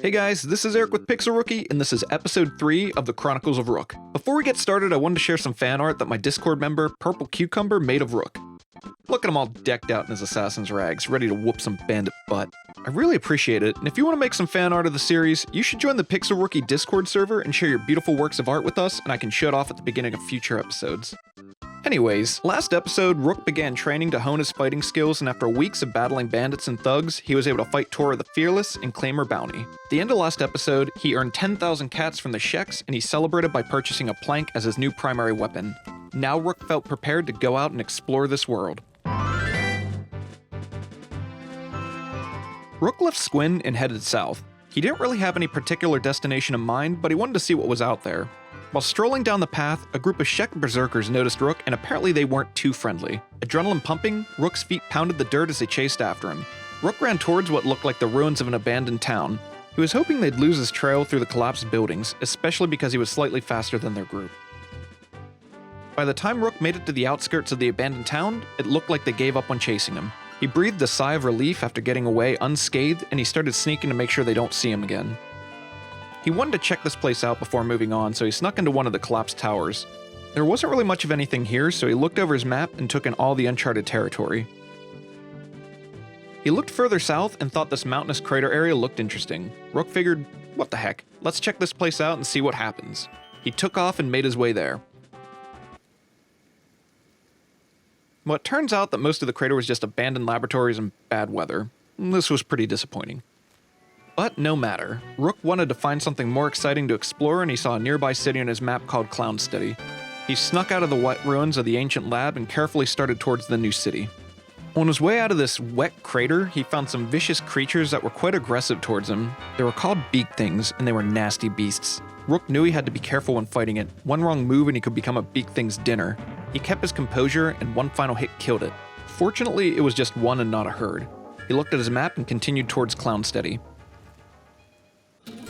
Hey guys, this is Eric with Pixel Rookie, and this is episode 3 of the Chronicles of Rook. Before we get started, I wanted to share some fan art that my Discord member, Purple Cucumber, made of Rook. Look at him all decked out in his assassin's rags, ready to whoop some bandit butt. I really appreciate it, and if you want to make some fan art of the series, you should join the Pixel Rookie Discord server and share your beautiful works of art with us, and I can show it off at the beginning of future episodes. Anyways, last episode, Rook began training to hone his fighting skills, and after weeks of battling bandits and thugs, he was able to fight Tora the Fearless and claim her bounty. At the end of last episode, he earned 10,000 cats from the Sheks, and he celebrated by purchasing a plank as his new primary weapon. Now Rook felt prepared to go out and explore this world. Rook left Squin and headed south. He didn't really have any particular destination in mind, but he wanted to see what was out there. While strolling down the path, a group of Shek berserkers noticed Rook, and apparently they weren't too friendly. Adrenaline pumping, Rook's feet pounded the dirt as they chased after him. Rook ran towards what looked like the ruins of an abandoned town. He was hoping they'd lose his trail through the collapsed buildings, especially because he was slightly faster than their group. By the time Rook made it to the outskirts of the abandoned town, it looked like they gave up on chasing him. He breathed a sigh of relief after getting away unscathed, and he started sneaking to make sure they don't see him again. He wanted to check this place out before moving on, so he snuck into one of the collapsed towers. There wasn't really much of anything here, so he looked over his map and took in all the uncharted territory. He looked further south and thought this mountainous crater area looked interesting. Rook figured, what the heck, let's check this place out and see what happens. He took off and made his way there. Well, it turns out that most of the crater was just abandoned laboratories and bad weather. This was pretty disappointing. But no matter. Rook wanted to find something more exciting to explore, and he saw a nearby city on his map called Clownsteady. He snuck out of the wet ruins of the ancient lab and carefully started towards the new city. On his way out of this wet crater, he found some vicious creatures that were quite aggressive towards him. They were called beak things, and they were nasty beasts. Rook knew he had to be careful when fighting it. One wrong move and he could become a beak thing's dinner. He kept his composure, and one final hit killed it. Fortunately, it was just one and not a herd. He looked at his map and continued towards Clownsteady.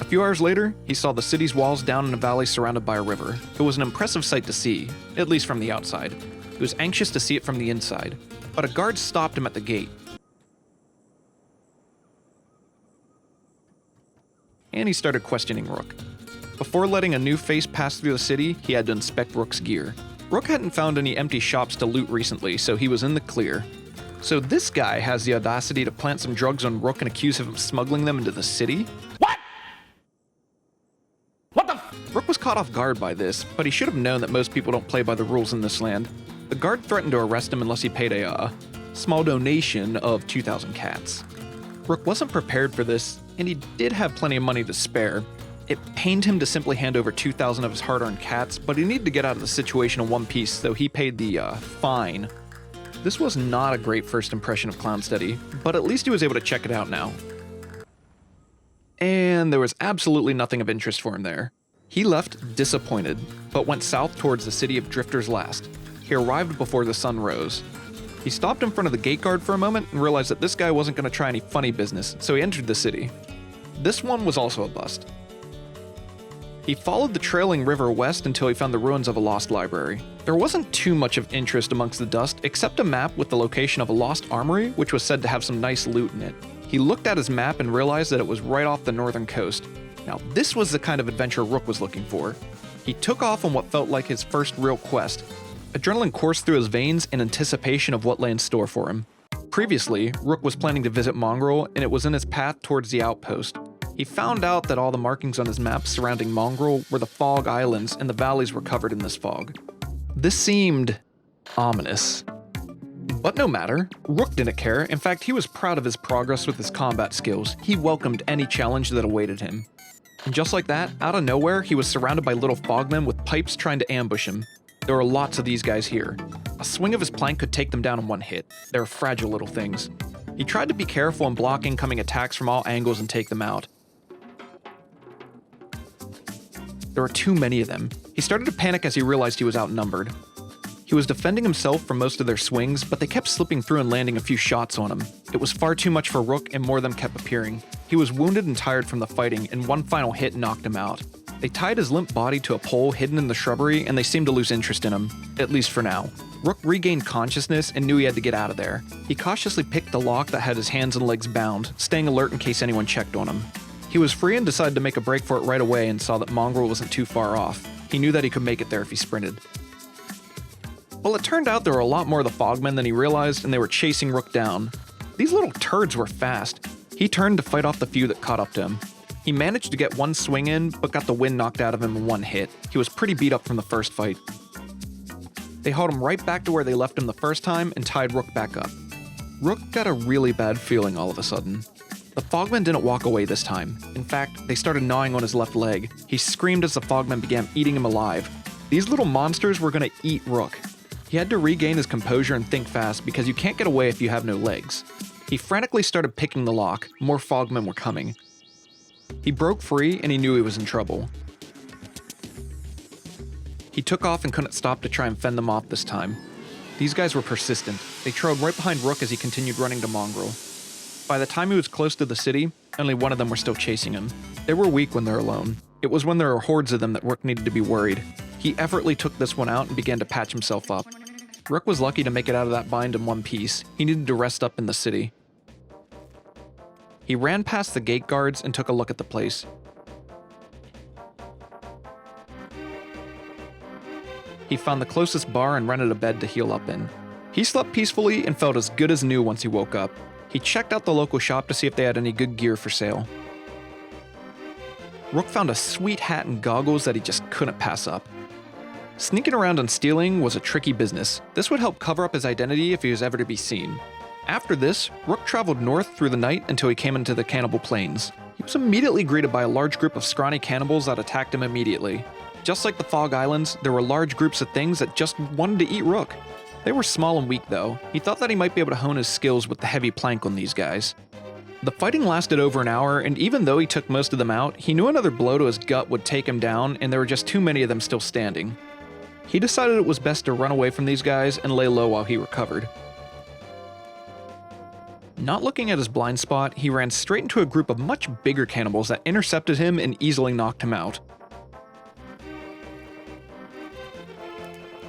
A few hours later, he saw the city's walls down in a valley surrounded by a river. It was an impressive sight to see, at least from the outside. He was anxious to see it from the inside, but a guard stopped him at the gate. And he started questioning Rook. Before letting a new face pass through the city, he had to inspect Rook's gear. Rook hadn't found any empty shops to loot recently, so he was in the clear. So this guy has the audacity to plant some drugs on Rook and accuse him of smuggling them into the city? Rook was caught off guard by this, but he should have known that most people don't play by the rules in this land. The guard threatened to arrest him unless he paid a small donation of 2,000 cats. Rook wasn't prepared for this, and he did have plenty of money to spare. It pained him to simply hand over 2,000 of his hard-earned cats, but he needed to get out of the situation in one piece, so he paid the fine. This was not a great first impression of Clownsteady, but at least he was able to check it out now. And there was absolutely nothing of interest for him there. He left disappointed, but went south towards the city of Drifters Last. He arrived before the sun rose. He stopped in front of the gate guard for a moment and realized that this guy wasn't going to try any funny business, so he entered the city. This one was also a bust. He followed the trailing river west until he found the ruins of a lost library. There wasn't too much of interest amongst the dust, except a map with the location of a lost armory, which was said to have some nice loot in it. He looked at his map and realized that it was right off the northern coast. Now, this was the kind of adventure Rook was looking for. He took off on what felt like his first real quest. Adrenaline coursed through his veins in anticipation of what lay in store for him. Previously, Rook was planning to visit Mongrel, and it was in his path towards the outpost. He found out that all the markings on his map surrounding Mongrel were the fog islands, and the valleys were covered in this fog. This seemed ominous. But no matter, Rook didn't care. In fact, he was proud of his progress with his combat skills. He welcomed any challenge that awaited him. And just like that, out of nowhere, he was surrounded by little fogmen with pipes trying to ambush him. There were lots of these guys here. A swing of his plank could take them down in one hit. They're fragile little things. He tried to be careful and block incoming attacks from all angles and take them out. There were too many of them. He started to panic as he realized he was outnumbered. He was defending himself from most of their swings, but they kept slipping through and landing a few shots on him. It was far too much for Rook, and more of them kept appearing. He was wounded and tired from the fighting, and one final hit knocked him out. They tied his limp body to a pole hidden in the shrubbery, and they seemed to lose interest in him, at least for now. Rook regained consciousness and knew he had to get out of there. He cautiously picked the lock that had his hands and legs bound, staying alert in case anyone checked on him. He was free and decided to make a break for it right away and saw that Mongrel wasn't too far off. He knew that he could make it there if he sprinted. Well, it turned out there were a lot more of the Fogmen than he realized, and they were chasing Rook down. These little turds were fast. He turned to fight off the few that caught up to him. He managed to get one swing in, but got the wind knocked out of him in one hit. He was pretty beat up from the first fight. They hauled him right back to where they left him the first time and tied Rook back up. Rook got a really bad feeling all of a sudden. The Fogmen didn't walk away this time. In fact, they started gnawing on his left leg. He screamed as the Fogmen began eating him alive. These little monsters were gonna eat Rook. He had to regain his composure and think fast because you can't get away if you have no legs. He frantically started picking the lock. More Fogmen were coming. He broke free and he knew he was in trouble. He took off and couldn't stop to try and fend them off this time. These guys were persistent. They trailed right behind Rook as he continued running to Mongrel. By the time he was close to the city, only one of them were still chasing him. They were weak when they're alone. It was when there were hordes of them that Rook needed to be worried. He effortlessly took this one out and began to patch himself up. Rook was lucky to make it out of that bind in one piece. He needed to rest up in the city. He ran past the gate guards and took a look at the place. He found the closest bar and rented a bed to heal up in. He slept peacefully and felt as good as new once he woke up. He checked out the local shop to see if they had any good gear for sale. Rook found a sweet hat and goggles that he just couldn't pass up. Sneaking around and stealing was a tricky business. This would help cover up his identity if he was ever to be seen. After this, Rook traveled north through the night until he came into the Cannibal Plains. He was immediately greeted by a large group of scrawny cannibals that attacked him immediately. Just like the Fog Islands, there were large groups of things that just wanted to eat Rook. They were small and weak though. He thought that he might be able to hone his skills with the heavy plank on these guys. The fighting lasted over an hour, and even though he took most of them out, he knew another blow to his gut would take him down, and there were just too many of them still standing. He decided it was best to run away from these guys and lay low while he recovered. Not looking at his blind spot, he ran straight into a group of much bigger cannibals that intercepted him and easily knocked him out.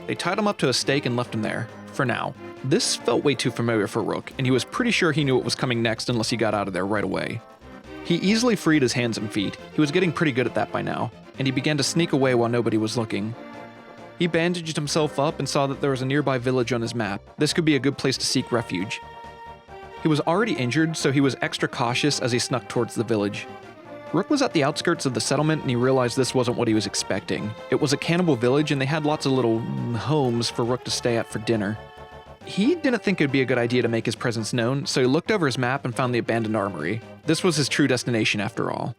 They tied him up to a stake and left him there, for now. This felt way too familiar for Rook, and he was pretty sure he knew what was coming next unless he got out of there right away. He easily freed his hands and feet. He was getting pretty good at that by now, and he began to sneak away while nobody was looking. He bandaged himself up and saw that there was a nearby village on his map. This could be a good place to seek refuge. He was already injured, so he was extra cautious as he snuck towards the village. Rook was at the outskirts of the settlement and he realized this wasn't what he was expecting. It was a cannibal village and they had lots of little homes for Rook to stay at for dinner. He didn't think it would be a good idea to make his presence known, so he looked over his map and found the abandoned armory. This was his true destination after all.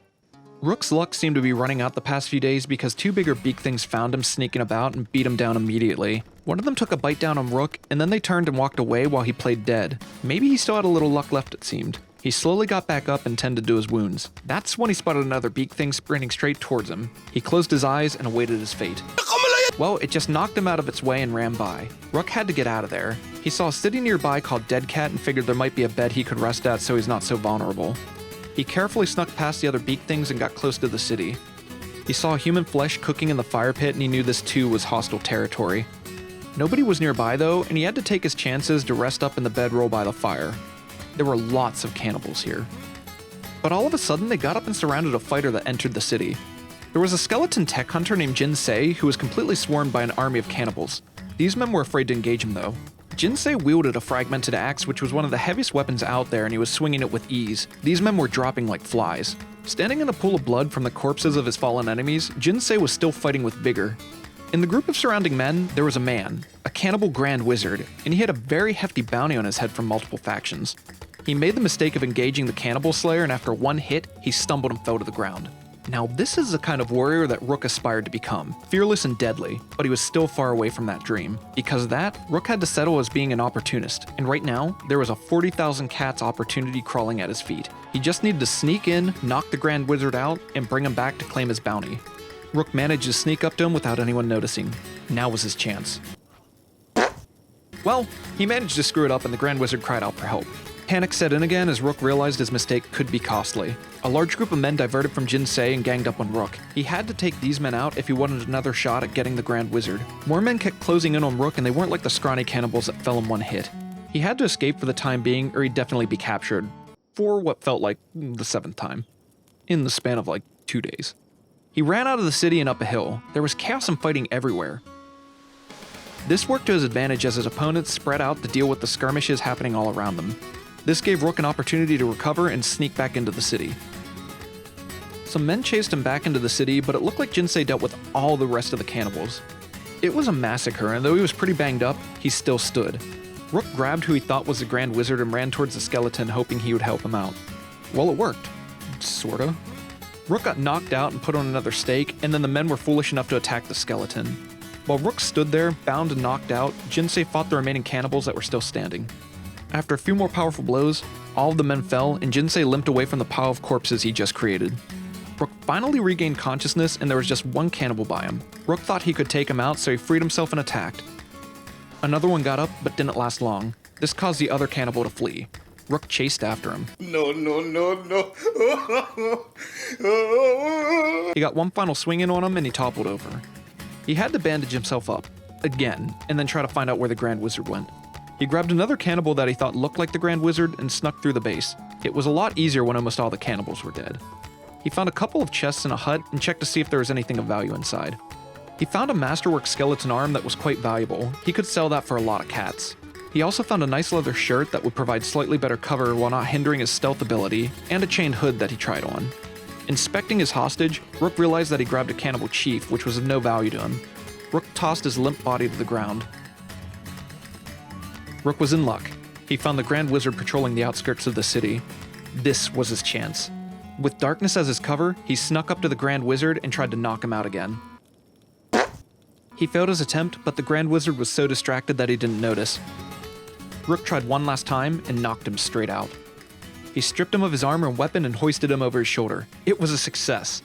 Rook's luck seemed to be running out the past few days because two bigger beak things found him sneaking about and beat him down immediately. One of them took a bite down on Rook, and then they turned and walked away while he played dead. Maybe he still had a little luck left, it seemed. He slowly got back up and tended to his wounds. That's when he spotted another beak thing sprinting straight towards him. He closed his eyes and awaited his fate. Well, it just knocked him out of its way and ran by. Rook had to get out of there. He saw a city nearby called Dead Cat and figured there might be a bed he could rest at so he's not so vulnerable. He carefully snuck past the other beak things and got close to the city. He saw human flesh cooking in the fire pit and he knew this too was hostile territory. Nobody was nearby though, and he had to take his chances to rest up in the bedroll by the fire. There were lots of cannibals here. But all of a sudden they got up and surrounded a fighter that entered the city. There was a skeleton tech hunter named Jinsei who was completely swarmed by an army of cannibals. These men were afraid to engage him though. Jinsei wielded a fragmented axe which was one of the heaviest weapons out there and he was swinging it with ease. These men were dropping like flies. Standing in a pool of blood from the corpses of his fallen enemies, Jinsei was still fighting with vigor. In the group of surrounding men, there was a man, a cannibal grand wizard, and he had a very hefty bounty on his head from multiple factions. He made the mistake of engaging the cannibal slayer and after one hit, he stumbled and fell to the ground. Now this is the kind of warrior that Rook aspired to become, fearless and deadly, but he was still far away from that dream. Because of that, Rook had to settle as being an opportunist, and right now, there was a 40,000 cats opportunity crawling at his feet. He just needed to sneak in, knock the Grand Wizard out, and bring him back to claim his bounty. Rook managed to sneak up to him without anyone noticing. Now was his chance. Well, he managed to screw it up and the Grand Wizard cried out for help. Panic set in again as Rook realized his mistake could be costly. A large group of men diverted from Jinsei and ganged up on Rook. He had to take these men out if he wanted another shot at getting the Grand Wizard. More men kept closing in on Rook and they weren't like the scrawny cannibals that fell in one hit. He had to escape for the time being or he'd definitely be captured. For what felt like the 7th time. in the span of like 2 days. He ran out of the city and up a hill. There was chaos and fighting everywhere. This worked to his advantage as his opponents spread out to deal with the skirmishes happening all around them. This gave Rook an opportunity to recover and sneak back into the city. Some men chased him back into the city, but it looked like Jinsei dealt with all the rest of the cannibals. It was a massacre, and though he was pretty banged up, he still stood. Rook grabbed who he thought was the Grand Wizard and ran towards the skeleton, hoping he would help him out. Well, it worked. Sorta. Rook got knocked out and put on another stake, and then the men were foolish enough to attack the skeleton. While Rook stood there, bound and knocked out, Jinsei fought the remaining cannibals that were still standing. After a few more powerful blows, all of the men fell, and Jinsei limped away from the pile of corpses he just created. Rook finally regained consciousness, and there was just one cannibal by him. Rook thought he could take him out, so he freed himself and attacked. Another one got up, but didn't last long. This caused the other cannibal to flee. Rook chased after him. No. He got one final swing in on him, and he toppled over. He had to bandage himself up, again, and then try to find out where the Grand Wizard went. He grabbed another cannibal that he thought looked like the Grand Wizard and snuck through the base. It was a lot easier when almost all the cannibals were dead. He found a couple of chests in a hut and checked to see if there was anything of value inside. He found a masterwork skeleton arm that was quite valuable. He could sell that for a lot of cats. He also found a nice leather shirt that would provide slightly better cover while not hindering his stealth ability, and a chain hood that he tried on. Inspecting his hostage, Rook realized that he grabbed a cannibal chief, which was of no value to him. Rook tossed his limp body to the ground. Rook was in luck. He found the Grand Wizard patrolling the outskirts of the city. This was his chance. With darkness as his cover, he snuck up to the Grand Wizard and tried to knock him out again. He failed his attempt, but the Grand Wizard was so distracted that he didn't notice. Rook tried one last time and knocked him straight out. He stripped him of his armor and weapon and hoisted him over his shoulder. It was a success.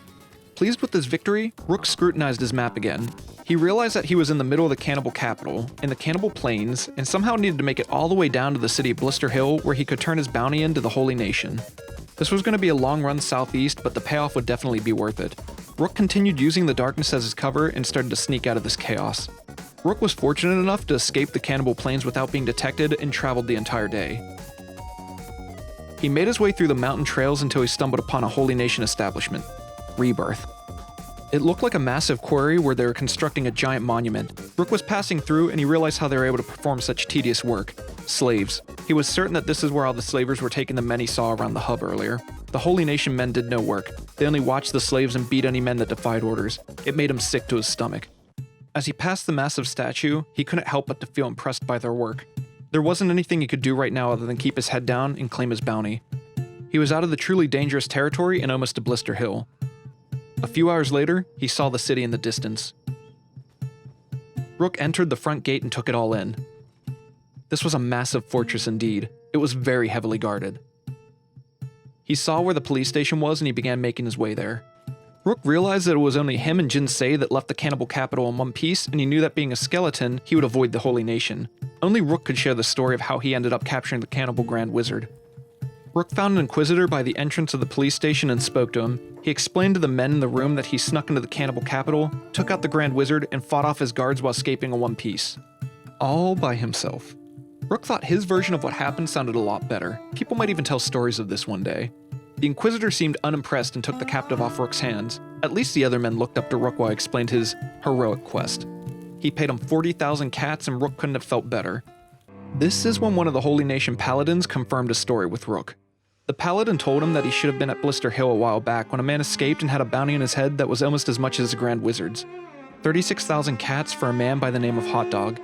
Pleased with his victory, Rook scrutinized his map again. He realized that he was in the middle of the cannibal capital, in the cannibal plains, and somehow needed to make it all the way down to the city of Blister Hill where he could turn his bounty into the Holy Nation. This was going to be a long run southeast, but the payoff would definitely be worth it. Rook continued using the darkness as his cover and started to sneak out of this chaos. Rook was fortunate enough to escape the cannibal plains without being detected and traveled the entire day. He made his way through the mountain trails until he stumbled upon a Holy Nation establishment, Rebirth. It looked like a massive quarry where they were constructing a giant monument. Rook was passing through and he realized how they were able to perform such tedious work. Slaves. He was certain that this is where all the slavers were taking the men he saw around the hub earlier. The Holy Nation men did no work. They only watched the slaves and beat any men that defied orders. It made him sick to his stomach. As he passed the massive statue, he couldn't help but to feel impressed by their work. There wasn't anything he could do right now other than keep his head down and claim his bounty. He was out of the truly dangerous territory and almost to Blister Hill. A few hours later, he saw the city in the distance. Rook entered the front gate and took it all in. This was a massive fortress indeed. It was very heavily guarded. He saw where the police station was and he began making his way there. Rook realized that it was only him and Jinsei that left the cannibal capital in one piece, and he knew that being a skeleton, he would avoid the Holy Nation. Only Rook could share the story of how he ended up capturing the cannibal Grand Wizard. Rook found an inquisitor by the entrance of the police station and spoke to him. He explained to the men in the room that he snuck into the cannibal capital, took out the Grand Wizard, and fought off his guards while escaping in one piece. All by himself. Rook thought his version of what happened sounded a lot better. People might even tell stories of this one day. The Inquisitor seemed unimpressed and took the captive off Rook's hands. At least the other men looked up to Rook while he explained his heroic quest. He paid him 40,000 cats and Rook couldn't have felt better. This is when one of the Holy Nation paladins confirmed a story with Rook. The paladin told him that he should have been at Blister Hill a while back when a man escaped and had a bounty in his head that was almost as much as the Grand Wizard's. 36,000 cats for a man by the name of Hot Dog.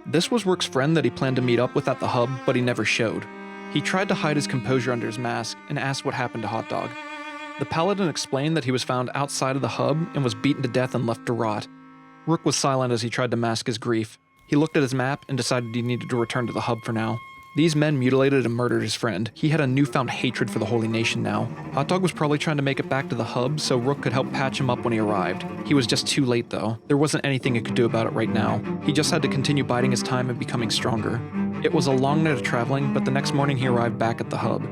This was Rook's friend that he planned to meet up with at the hub, but he never showed. He tried to hide his composure under his mask and asked what happened to Hot Dog. The paladin explained that he was found outside of the hub and was beaten to death and left to rot. Rook was silent as he tried to mask his grief. He looked at his map and decided he needed to return to the hub for now. These men mutilated and murdered his friend. He had a newfound hatred for the Holy Nation now. Hot Dog was probably trying to make it back to the hub so Rook could help patch him up when he arrived. He was just too late though. There wasn't anything he could do about it right now. He just had to continue biding his time and becoming stronger. It was a long night of traveling, but the next morning he arrived back at the hub.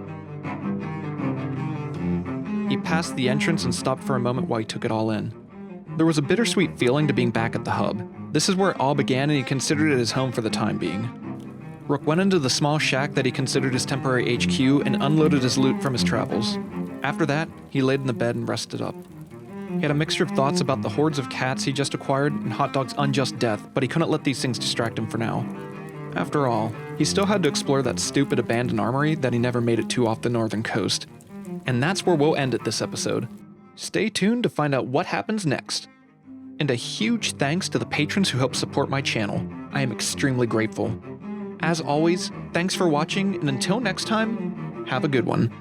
He passed the entrance and stopped for a moment while he took it all in. There was a bittersweet feeling to being back at the hub. This is where it all began and he considered it his home for the time being. Rook went into the small shack that he considered his temporary HQ and unloaded his loot from his travels. After that, he laid in the bed and rested up. He had a mixture of thoughts about the hordes of cats he just acquired and Hot Dog's unjust death, but he couldn't let these things distract him for now. After all, he still had to explore that stupid abandoned armory that he never made it to off the northern coast. And that's where we'll end it this episode. Stay tuned to find out what happens next. And a huge thanks to the patrons who help support my channel. I am extremely grateful. As always, thanks for watching, and until next time, have a good one.